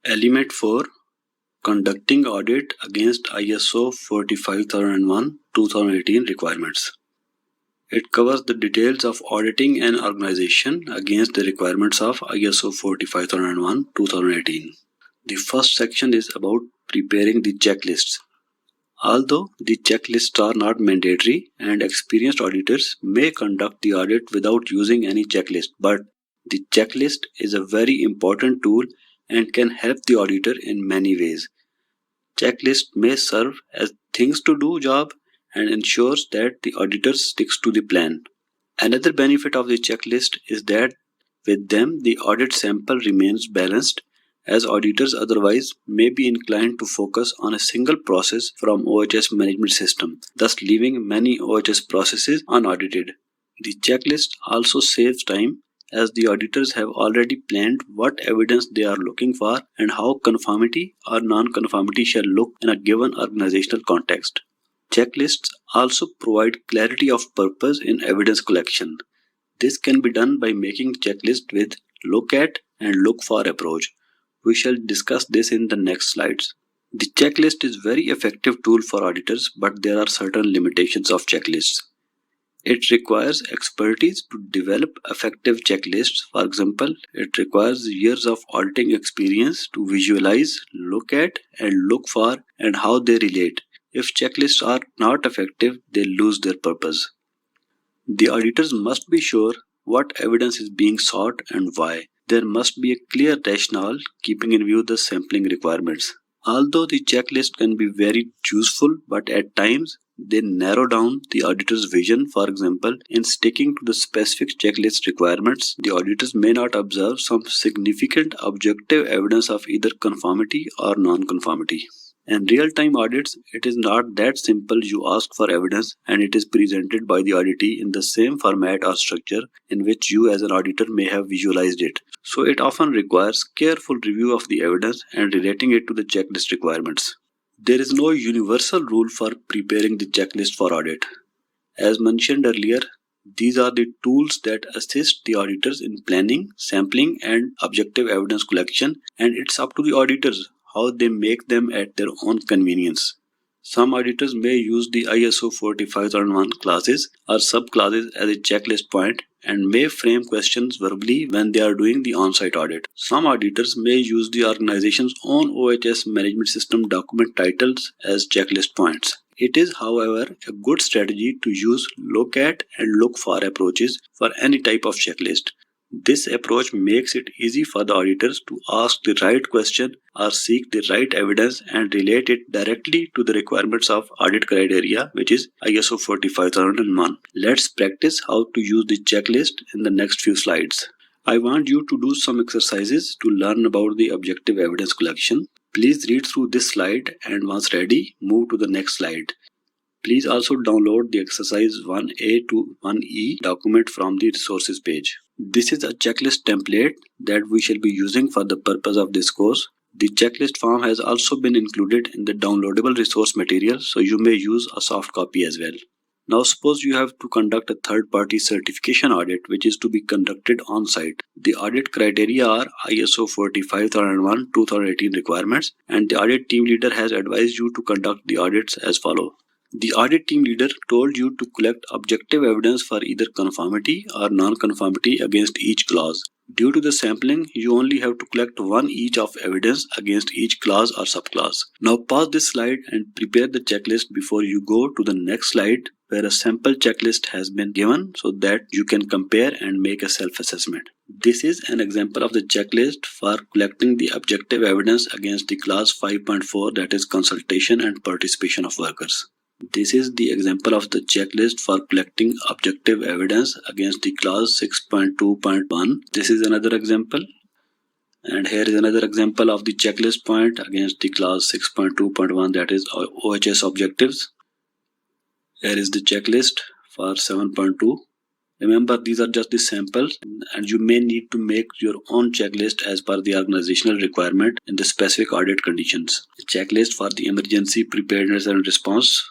Element 4. Conducting audit against ISO 45001-2018 requirements. It covers the details of auditing an organization against the requirements of ISO 45001-2018. The first section is about preparing the checklists. Although the checklists are not mandatory and experienced auditors may conduct the audit without using any checklist, but the checklist is a very important tool and can help the auditor in many ways. Checklist may serve as things to do job and ensures that the auditor sticks to the plan. Another benefit of the checklist is that with them the audit sample remains balanced, as auditors otherwise may be inclined to focus on a single process from OHS management system, thus leaving many OHS processes unaudited. The checklist also saves time, as the auditors have already planned what evidence they are looking for and how conformity or non-conformity shall look in a given organizational context. Checklists also provide clarity of purpose in evidence collection. This can be done by making checklists with look at and look for approach. We shall discuss this in the next slides. The checklist is very effective tool for auditors, but there are certain limitations of checklists. It requires expertise to develop effective checklists. For example, it requires years of auditing experience to visualize, look at, and look for and how they relate. If checklists are not effective, they lose their purpose. The auditors must be sure what evidence is being sought and why. There must be a clear rationale keeping in view the sampling requirements. Although the checklist can be very useful, but at times they narrow down the auditor's vision. For example, in sticking to the specific checklist requirements, the auditors may not observe some significant objective evidence of either conformity or non-conformity. In real-time audits, it is not that simple. You ask for evidence and it is presented by the auditee in the same format or structure in which you as an auditor may have visualized it. So it often requires careful review of the evidence and relating it to the checklist requirements. There is no universal rule for preparing the checklist for audit. As mentioned earlier, these are the tools that assist the auditors in planning, sampling, and objective evidence collection, and it's up to the auditors how they make them at their own convenience. Some auditors may use the ISO 45001 classes or subclasses as a checklist point and may frame questions verbally when they are doing the on-site audit. Some auditors may use the organization's own OHS management system document titles as checklist points. It is, however, a good strategy to use look at and look for approaches for any type of checklist. This approach makes it easy for the auditors to ask the right question or seek the right evidence and relate it directly to the requirements of audit criteria, which is ISO 45001. Let's practice how to use the checklist in the next few slides. I want you to do some exercises to learn about the objective evidence collection. Please read through this slide and once ready, move to the next slide. Please also download the exercise 1A to 1E document from the resources page. This is a checklist template that we shall be using for the purpose of this course. The checklist form has also been included in the downloadable resource material, so you may use a soft copy as well. Now suppose you have to conduct a third-party certification audit which is to be conducted on-site. The audit criteria are ISO 45001-2018 requirements, and the audit team leader has advised you to conduct the audits as follows. The audit team leader told you to collect objective evidence for either conformity or non-conformity against each clause. Due to the sampling, you only have to collect one each of evidence against each clause or subclause. Now pause this slide and prepare the checklist before you go to the next slide where a sample checklist has been given so that you can compare and make a self-assessment. This is an example of the checklist for collecting the objective evidence against the clause 5.4, that is consultation and participation of workers. This is the example of the checklist for collecting objective evidence against the clause 6.2.1. This is another example. And here is another example of the checklist point against the clause 6.2.1, that is OHS objectives. Here is the checklist for 7.2. Remember, these are just the samples and you may need to make your own checklist as per the organizational requirement in the specific audit conditions. The checklist for the emergency preparedness and response